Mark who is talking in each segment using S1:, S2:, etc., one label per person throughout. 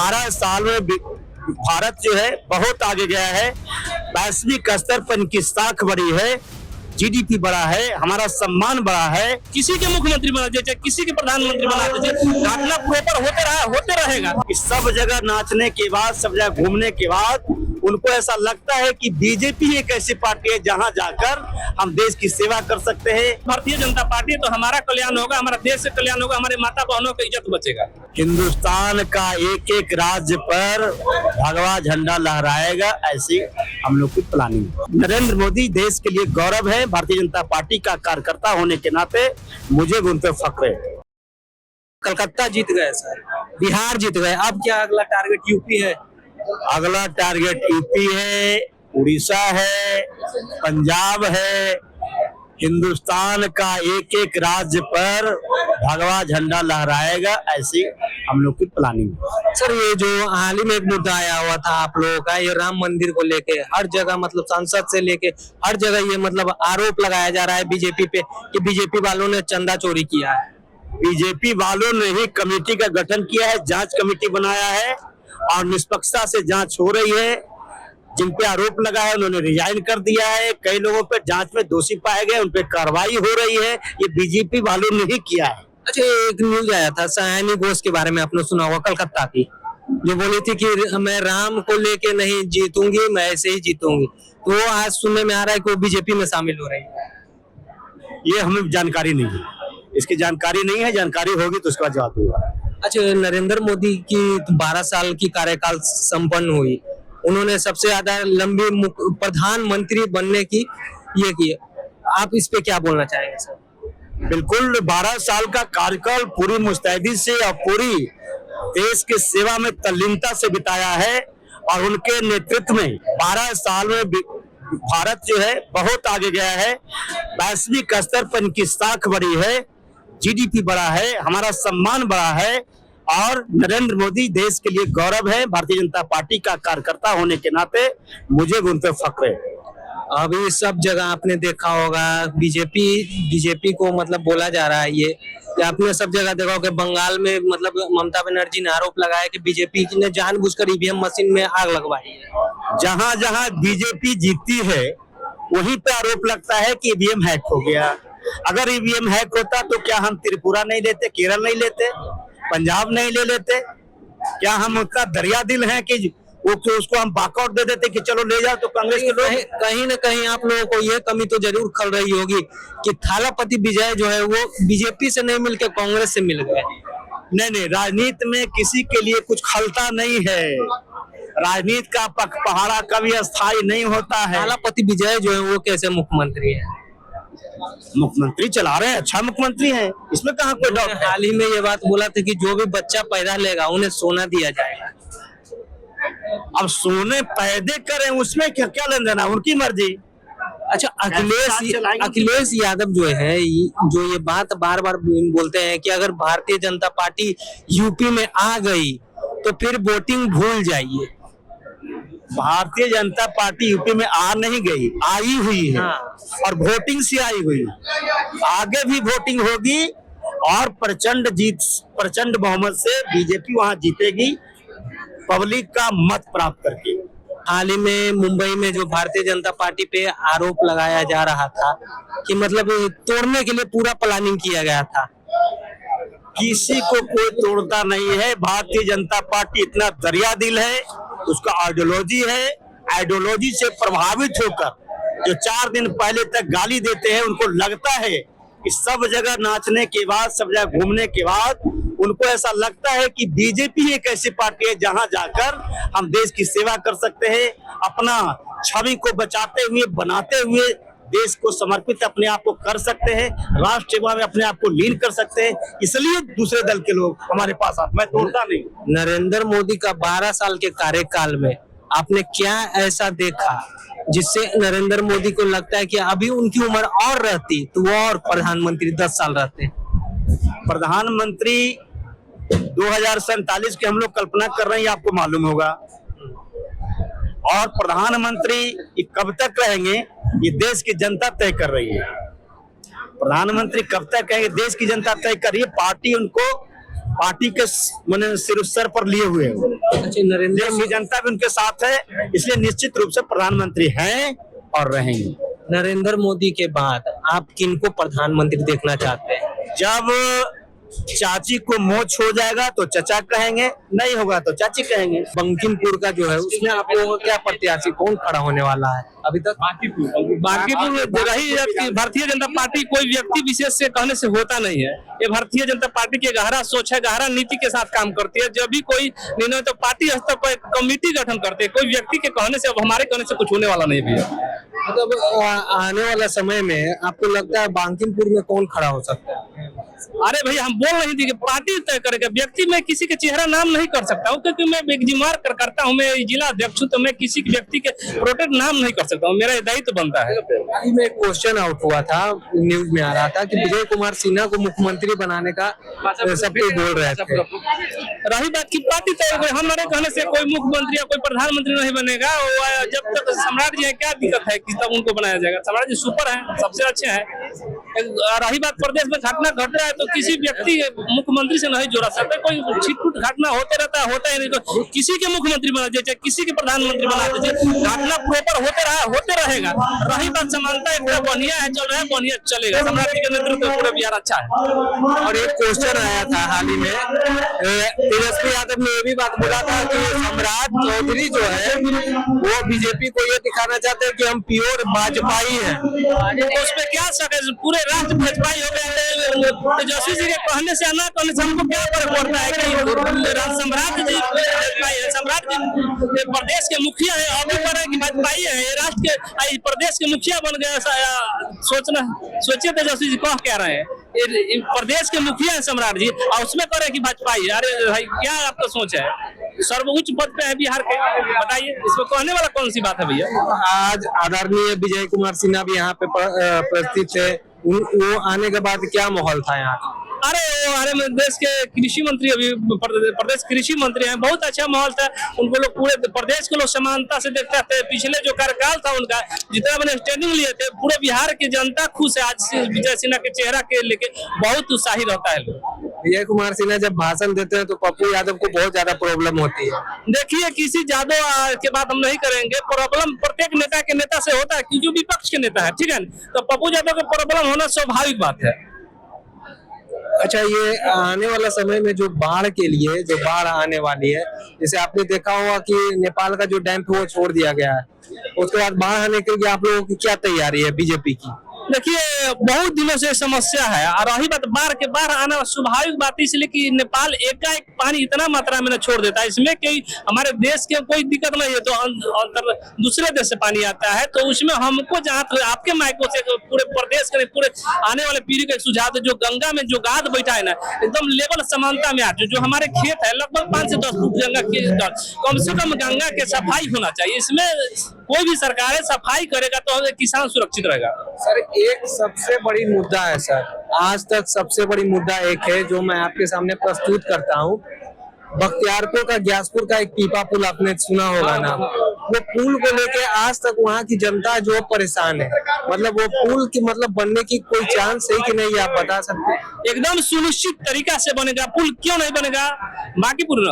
S1: 12 साल में भारत जो है बहुत आगे गया है। वैश्विक स्तर पर इनकी साख बड़ी है, जीडीपी बड़ा है, हमारा सम्मान बड़ा है।
S2: किसी के मुख्यमंत्री बना दीजिए, किसी के प्रधानमंत्री बना दीजिए, घटना प्रॉपर होते रहेगा।
S1: सब जगह नाचने के बाद, सब जगह घूमने के बाद उनको ऐसा लगता है कि बीजेपी एक ऐसी पार्टी है जहां जाकर हम देश की सेवा कर सकते हैं।
S2: भारतीय जनता पार्टी तो हमारा कल्याण होगा, हमारा देश का कल्याण होगा, हमारे माता बहनों की इज्जत बचेगा।
S1: हिंदुस्तान का एक एक राज्य पर भगवा झंडा लहराएगा, ऐसी हम लोग की प्लानिंग है। नरेंद्र मोदी देश के लिए गौरव है। भारतीय जनता पार्टी का कार्यकर्ता होने के नाते मुझे उन पर फख्र है।
S2: कलकत्ता जीत गए सर, बिहार जीत गए, अब क्या अगला टारगेट यूपी है?
S1: अगला टारगेट यूपी है, उड़ीसा है, पंजाब है। हिंदुस्तान का एक एक राज्य पर भगवा झंडा लहराएगा, ऐसी हम लोग की प्लानिंग है।
S2: सर ये जो हाल ही में एक मुद्दा आया हुआ था आप लोगों का, ये राम मंदिर को लेके हर जगह मतलब सांसद से लेके हर जगह ये मतलब आरोप लगाया जा रहा है बीजेपी पे कि बीजेपी वालों ने चंदा चोरी किया है।
S1: बीजेपी वालों ने ही कमेटी का गठन किया है, जांच कमेटी बनाया है और निष्पक्षता से जांच हो रही है। जिन पे आरोप लगा है उन्होंने रिजाइन कर दिया है। कई लोगों पे जांच में दोषी पाए गए, उन पे कार्रवाई हो रही है। ये बीजेपी वालों ने ही किया है।
S2: अच्छा, एक न्यूज आया था सयानी घोष के बारे में, आपने सुना होगा, कलकत्ता की, जो बोली थी कि मैं राम को लेके नहीं जीतूंगी, मैं ऐसे ही जीतूंगी। तो वो आज सुनने में आ रहा है कि वो बीजेपी में शामिल हो रही है।
S1: ये हमें जानकारी नहीं है, इसकी जानकारी नहीं है। जानकारी होगी तो उसका जवाब दूंगा।
S2: अच्छा, नरेंद्र मोदी की 12 साल की कार्यकाल संपन्न हुई, उन्होंने सबसे ज्यादा लंबी प्रधानमंत्री बनने की ये की, आप इस पे क्या बोलना चाहेंगे सर?
S1: बिल्कुल, 12 साल का कार्यकाल पूरी मुस्तैदी से और पूरी देश की सेवा में तल्लीनता से बिताया है और उनके नेतृत्व में 12 साल में भारत जो है बहुत आगे गया है। वैश्विक स्तर पर इनकी साख बड़ी है, जीडीपी बड़ा है, हमारा सम्मान बड़ा है और नरेंद्र मोदी देश के लिए गौरव है। भारतीय जनता पार्टी का कार्यकर्ता होने के नाते मुझे उन पर फख्र है।
S2: अभी सब जगह आपने देखा होगा बीजेपी को मतलब बोला जा रहा है ये कि आपने सब जगह देखा होगा, बंगाल में मतलब ममता बनर्जी ने आरोप लगाया कि बीजेपी ने जानबूझकर ईवीएम मशीन में आग लगवाई है।
S1: जहां जहां बीजेपी जीतती है वहीं पे आरोप लगता है कि ईवीएम हैक हो गया। अगर ईवीएम हैक होता तो क्या हम त्रिपुरा नहीं लेते, केरल नहीं लेते, पंजाब नहीं ले लेते? क्या हम उतना दरिया दिल हैं कि उसको हम बाकआउट दे देते कि चलो ले जाओ? तो कांग्रेस के लोग
S2: कहीं न कहीं आप लोगों को ये कमी तो जरूर खल रही होगी कि थालापति विजय जो है वो बीजेपी से नहीं मिलकर कांग्रेस से मिल गए।
S1: नहीं, राजनीति में किसी के लिए कुछ खलता नहीं है। राजनीति का पखवाड़ा कभी अस्थायी नहीं होता है।
S2: थालापति विजय जो है वो कैसे मुख्यमंत्री है?
S1: मुख्यमंत्री चला रहे हैं, अच्छा मुख्यमंत्री है, इसमें कहाँ कोई डाउट है।
S2: हाल ही में ये बात बोला था कि जो भी बच्चा पैदा लेगा उन्हें सोना दिया जाएगा।
S1: अब सोने पैदे करें उसमें क्या क्या लेन देना, उनकी मर्जी।
S2: अच्छा, अखिलेश यादव जो है जो ये बात बार बार बोलते हैं कि अगर भारतीय जनता पार्टी यूपी में आ गई तो फिर वोटिंग भूल जाइए।
S1: भारतीय जनता पार्टी यूपी में आ नहीं गई, आई हुई है।
S2: हाँ।
S1: और वोटिंग से आई हुई है, आगे भी वोटिंग होगी और प्रचंड बहुमत से बीजेपी वहां जीतेगी, पब्लिक का मत प्राप्त करके।
S2: हाल ही में मुंबई में जो भारतीय जनता पार्टी पे आरोप लगाया जा रहा था कि मतलब तोड़ने के लिए पूरा प्लानिंग किया गया था।
S1: किसी को कोई तोड़ता नहीं है। भारतीय जनता पार्टी इतना दरिया दिल है, उसका आइडियोलॉजी है। आइडियोलॉजी से प्रभावित होकर जो 4 दिन पहले तक गाली देते हैं, उनको लगता है कि सब जगह नाचने के बाद, सब जगह घूमने के बाद उनको ऐसा लगता है कि बीजेपी एक ऐसी पार्टी है जहां जाकर हम देश की सेवा कर सकते हैं, अपना छवि को बचाते हुए, बनाते हुए देश को समर्पित अपने आप को कर सकते हैं, राष्ट्र सेवा में अपने आप को लीन कर सकते हैं। इसलिए दूसरे दल के लोग हमारे पास आते, मैं तोड़ता नहीं।
S2: नरेंद्र मोदी का 12 साल के कार्यकाल में आपने क्या ऐसा देखा जिससे नरेंद्र मोदी को लगता है कि अभी उनकी उम्र और रहती तो वो और प्रधानमंत्री 10 साल रहते?
S1: प्रधानमंत्री 2047 की हम लोग कल्पना कर रहे हैं, आपको मालूम होगा। और प्रधानमंत्री कब तक रहेंगे ये देश की जनता तय कर रही है। प्रधानमंत्री कब तक रहेंगे देश की जनता तय कर रही है। पार्टी उनको पार्टी के मैंने सिर सर पर लिए हुए हैं।
S2: अच्छा, नरेंद्र
S1: देश की जनता भी उनके साथ है, इसलिए निश्चित रूप से प्रधानमंत्री हैं और रहेंगे।
S2: नरेंद्र मोदी के बाद आप किनको प्रधानमंत्री देखना चाहते हैं?
S1: जब चाची को मोच हो जाएगा तो चचा कहेंगे, नहीं होगा तो चाची कहेंगे।
S2: बंकिमपुर का जो है उसमें आप लोगों का क्या प्रत्याशी कौन खड़ा होने वाला है अभी तक?
S3: बांकीपुर रही कि भारतीय जनता पार्टी कोई व्यक्ति विशेष से कहने से होता नहीं है। ये भारतीय जनता पार्टी की गहरा सोच है, गहरा नीति के साथ काम करती है। जब भी कोई निर्णय तो पार्टी स्तर पर एक कमेटी गठन करते हैं। कोई व्यक्ति के कहने से, अब हमारे कहने से कुछ होने वाला नहीं भी है।
S2: मतलब आने वाला समय में आपको लगता है बांकीपुर में कौन खड़ा हो सकता है?
S3: अरे भैया, हम बोल रहे थे कि पार्टी तय करेगा, व्यक्ति में किसी के चेहरा नाम नहीं कर सकता हूँ, क्योंकि मैं एक जिम्मेवार करता हूँ, मैं जिला अध्यक्ष हूँ, तो मैं किसी व्यक्ति के प्रोटेक्ट नाम नहीं कर सकता हूँ, मेरा दायित्व तो बनता है।
S2: अभी में एक क्वेश्चन आउट हुआ था, न्यूज में आ रहा था कि विजय कुमार सिन्हा को मुख्यमंत्री बनाने का सब कोई बोल रहे थे।
S3: रही बात की पार्टी तय करेगी, हमारे कहने से कोई मुख्यमंत्री या कोई प्रधानमंत्री नहीं बनेगा। जब तक सम्राट जी है, क्या दिक्कत है कि तब उनको बनाया जाएगा? सम्राट जी सुपर है, सबसे अच्छे हैं। रही बात प्रदेश में घटना घट रहा है तो किसी व्यक्ति मुख्यमंत्री से नहीं जोड़ा सकता। कोई छिटपुट घटना होते रहता है, होता है नहीं तो किसी के मुख्यमंत्री बना दीजिए, किसी के प्रधानमंत्री बना दीजिए, घटना प्रॉपर होते रहेगा। रही बात समानता, एक बढ़िया है, चल रहा है, बढ़िया चलेगा। सम्राट जी के नेतृत्व में पूरा बिहार अच्छा है।
S2: और एक क्वेश्चन आया था हाल ही में, तेजस्वी यादव ने ये भी बात बोला था कि सम्राट चौधरी जो है वो बीजेपी को ये दिखाना चाहते हैं कि हम प्योर भाजपाई हैं।
S3: उस पर क्या शक है? पूरे राष्ट्र भाजपाई हो गए। तेजस्वी जी के कहने से ना कहने से हमको क्या फर्क पड़ता है कि सम्राट जी भाजपाई है? सम्राट जी प्रदेश के मुखिया है, अभी पर है कि भाजपाई है, राष्ट्र के प्रदेश के मुखिया बन गए। सोचिए तेजस्वी जी कह क्या रहे हैं, प्रदेश के मुखिया है सम्राट जी और उसमें कह रहे हैं कि भाजपाई। अरे भाई, क्या आपका सोच है? सर्वोच्च पद पे है बिहार के, बताइए इसमें कहने वाला कौन सी बात है भैया?
S2: आज आदरणीय विजय कुमार सिन्हा भी यहाँ पे उपस्थित थे, वो आने के बाद क्या माहौल था यहाँ?
S3: अरे वो हमारे देश के कृषि मंत्री, अभी प्रदेश कृषि मंत्री हैं, बहुत अच्छा माहौल था। उनको लोग पूरे प्रदेश के लोग समानता से देखते थे। पिछले जो कार्यकाल था उनका, जितना मैंने स्टैंडिंग लिए थे, पूरे बिहार की जनता खुश है। आज विजय सिन्हा के चेहरा के लेके बहुत उत्साही रहता है लोग।
S2: विजय कुमार सिन्हा जब भाषण देते हैं तो पप्पू यादव को बहुत ज्यादा प्रॉब्लम होती है।
S3: देखिए, किसी यादव के बात हम नहीं करेंगे, प्रॉब्लम प्रत्येक नेता के नेता से होता है, क्योंकि विपक्ष के नेता है, ठीक है। तो पप्पू यादव का प्रॉब्लम होना स्वाभाविक बात है।
S2: अच्छा, ये आने वाला समय में जो बाढ़ के लिए जो बाढ़ आने वाली है, जैसे आपने देखा होगा कि नेपाल का जो डैम है वो छोड़ दिया गया है, उसके बाद बाढ़ आने के लिए आप लोगों की क्या तैयारी है बीजेपी की?
S3: देखिए, बहुत दिनों से समस्या है। और रही बात बाढ़ आना स्वाभाविक बात, इसलिए कि नेपाल एकाएक पानी इतना मात्रा में छोड़ देता है, इसमें कि हमारे देश के कोई दिक्कत नहीं है। तो दूसरे देश से पानी आता है, तो उसमें हमको जहाँ आपके माइकों से पूरे प्रदेश के पूरे आने वाले पीढ़ी का सुझाव है, जो गंगा में जो गाद बैठा है ना, एकदम लेवल समानता में आ जो हमारे खेत है लगभग 5 से 10 फुट गंगा के, कम से कम गंगा के सफाई होना चाहिए। इसमें कोई भी सरकार सफाई करेगा तो किसान सुरक्षित रहेगा।
S2: सर, एक सबसे बड़ी मुद्दा है सर, आज तक सबसे बड़ी मुद्दा एक है जो मैं आपके सामने प्रस्तुत करता हूँ। बख्तियारपुर का ग्यासपुर का एक पीपा पुल आपने सुना होगा ना, वो पुल को लेके आज तक वहाँ की जनता जो परेशान है। मतलब वो पुल की मतलब बनने की कोई चांस है कि नहीं, आप बता सकते हैं?
S3: एकदम सुनिश्चित तरीका से बनेगा पुल, क्यों नहीं बनेगा? बांकीपुर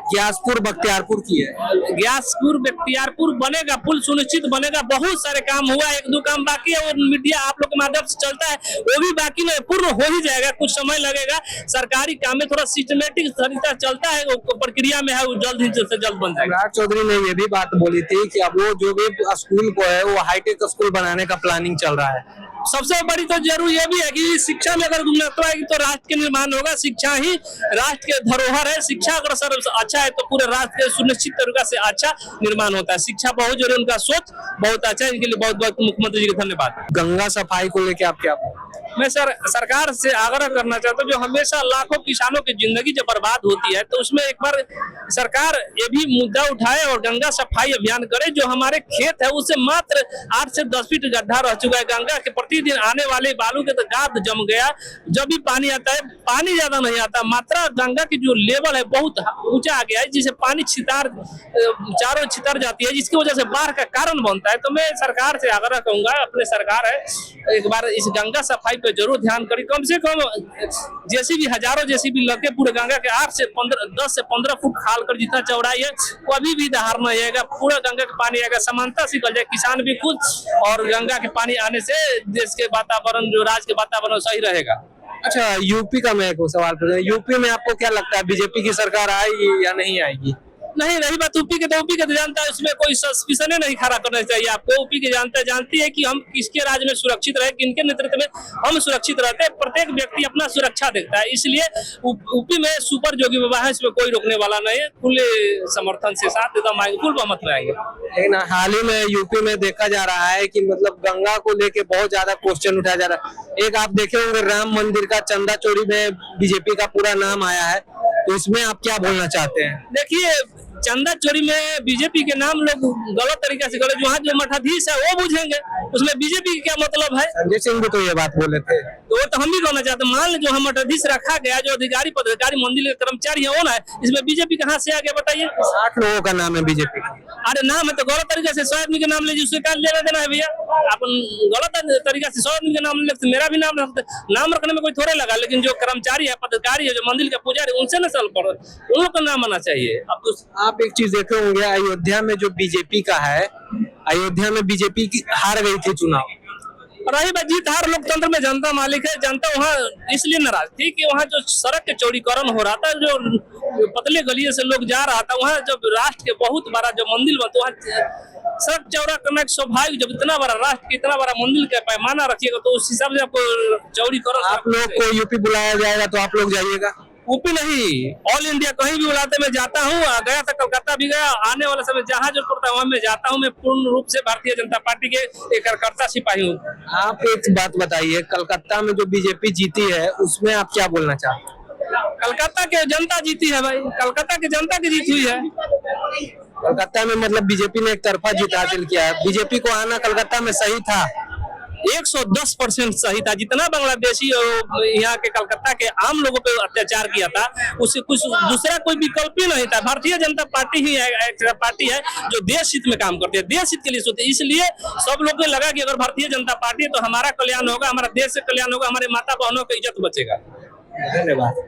S2: ग्यासपुर बख्तियारपुर की है,
S3: ग्यासपुर बख्तियारपुर बनेगा, पुल सुनिश्चित बनेगा। बहुत सारे काम हुआ, 1-2 काम बाकी है, और मीडिया आप लोग के माध्यम से चलता है, वो भी बाकी नहीं, पूर्ण हो ही जाएगा। कुछ समय लगेगा, सरकारी काम में थोड़ा सिस्टमेटिक तरीका चलता है, वो प्रक्रिया में है, वो जल्द ही से जल्द बन जाएगा।
S2: सम्राट चौधरी ने ये भी बात बोली थी कि अब वो जो भी स्कूल को है वो हाईटेक स्कूल बनाने का प्लानिंग चल रहा है।
S3: सबसे बड़ी तो जरूरी ये भी है कि शिक्षा में अगर गुणवत्ता आएगी तो राष्ट्र के निर्माण होगा। शिक्षा ही राष्ट्र के धरोहर है। शिक्षा अगर सर अच्छा है तो पूरे राष्ट्र के सुनिश्चित तरीका से अच्छा निर्माण होता है। शिक्षा बहुत जरूरी, उनका सोच बहुत अच्छा है, इनके लिए बहुत बहुत मुख्यमंत्री जी को धन्यवाद।
S2: गंगा सफाई को लेकर आप क्या?
S3: मैं सरकार से आग्रह करना चाहता हूँ, जो हमेशा लाखों किसानों की जिंदगी जब बर्बाद होती है, तो उसमें एक बार सरकार ये भी मुद्दा उठाए और गंगा सफाई अभियान करे। जो हमारे खेत है उससे मात्र 8 से 10 फीट गड्ढा रह चुका है। गंगा के प्रतिदिन आने वाले बालू के तो गाद जम गया। जब भी पानी आता है, पानी ज्यादा नहीं आता, मात्रा गंगा की जो लेवल है बहुत ऊंचा आ गया है, जिसे पानी चारों छितर जाती है, जिसकी वजह से बाढ़ का कारण बनता है। तो मैं सरकार से आग्रह करूंगा, अपने सरकार है, एक बार इस गंगा सफाई पे जरूर ध्यान करें। कम से कम जेसीबी, हजारों जेसीबी लगे पूरे गंगा के 10 से 15 फुट खाल कर जितना चौड़ाई है कभी भी दहाड़ नहीं आएगा। पूरा गंगा का पानी आएगा, समानता से निकल जाए, किसान भी खुश, और गंगा के पानी आने से देश के वातावरण, जो राज्य के वातावरण सही रहेगा।
S2: अच्छा, यूपी का मैं एक सवाल पूछूं, यूपी में आपको क्या लगता है बीजेपी की सरकार आएगी या नहीं आएगी?
S3: नहीं, रही बात यूपी के, तो यूपी के तो जानता है, उसमें कोई सस्पिशन नहीं खड़ा करना चाहिए आपको। यूपी के जानती है कि हम किसके राज्य में सुरक्षित रहे, किनके नेतृत्व में हम सुरक्षित रहते हैं। प्रत्येक व्यक्ति अपना सुरक्षा देखता है, इसलिए यूपी में सुपर जोगी बाबा है, इसमें कोई रोकने वाला नहीं है। खुले समर्थन से साथ एकदम आएंगे, फुल बहुमत में आएंगे।
S2: लेकिन हाल ही में यूपी में देखा जा रहा है कि मतलब गंगा को लेके बहुत ज्यादा क्वेश्चन उठाया जा रहा है। एक आप देखे होंगे राम मंदिर का चंदा चोरी में बीजेपी का पूरा नाम आया है, तो इसमें आप क्या बोलना चाहते हैं?
S3: देखिए, चंदा चोरी में बीजेपी के नाम लोग गलत तरीके से गलत, वहाँ जो मठाधीश है वो बुझेंगे, उसमें बीजेपी क्या मतलब है।
S2: संजय सिंह भी तो ये बात बोले थे।
S3: तो वो तो हम भी कहना चाहते हैं, मान लो जो हम मठाधीश रखा गया, जो अधिकारी पदाधिकारी मंदिर के कर्मचारी है, वो ना है, इसमें बीजेपी कहाँ से आ गया बताइए।
S2: 60 लोगों का नाम है बीजेपी।
S3: अरे नाम है तो गलत तरीके से 100 आदमी के नाम लीजिए, उससे क्या लेना देना है भैया। अपन गलत तरीके से 100 आदमी के नाम ले, मेरा भी नाम रखते, नाम रखने में कोई थोड़े लगा, लेकिन जो कर्मचारी है, पदाधिकारी है, जो मंदिर के पुजारी, उनसे न चल पड़ो, उन लोग का नाम आना चाहिए। अब
S2: आप एक चीज देखे होंगे, अयोध्या में जो बीजेपी का है, अयोध्या में बीजेपी की हार गई थी चुनाव।
S3: रही बात जीत हार, लोकतंत्र में जनता मालिक है। जनता वहाँ इसलिए नाराज थी कि वहाँ जो सड़क के चौड़ीकरण हो रहा था, जो पतले गलिये से लोग जा रहा था, वहाँ जब राष्ट्र के बहुत बड़ा जो मंदिर बनता, वहाँ सड़क चौड़ा करना स्वाभाविक। जब इतना बड़ा राष्ट्र के इतना बड़ा मंदिर का पैमाना रखिएगा, तो उस हिसाब से आपको चौड़ीकरण।
S2: आप लोग को यूपी बुलाया जाएगा तो आप लोग जाइएगा?
S3: यूपी नहीं, ऑल इंडिया कहीं भी बुलाते मैं जाता हूँ। गया था, कलकत्ता भी गया, आने वाले समय जहाँ जो पड़ता है वहाँ मैं जाता हूँ। मैं पूर्ण रूप से भारतीय जनता पार्टी के एक कार्यकर्ता सिपाही हूँ।
S2: आप एक बात बताइए, कलकत्ता में जो बीजेपी जीती है उसमें आप क्या बोलना चाहते हैं?
S3: कलकत्ता के जनता जीती है भाई, कलकत्ता की जनता की जीत हुई है।
S2: कलकत्ता में मतलब बीजेपी ने एक तरफा जीत हासिल किया है। बीजेपी को आना कलकत्ता में सही था?
S3: 110% सही था। जितना बांग्लादेशी यहाँ के कलकत्ता के आम लोगों पे अत्याचार किया था, उससे कुछ दूसरा कोई विकल्प ही नहीं था। भारतीय जनता पार्टी ही एक पार्टी है जो देश हित में काम करती है, देश हित के लिए सोचती है। इसलिए सब लोग को लगा कि अगर भारतीय जनता पार्टी है तो हमारा कल्याण होगा, हमारा देश से कल्याण होगा, हमारे माता बहनों की इज्जत बचेगा।
S2: धन्यवाद।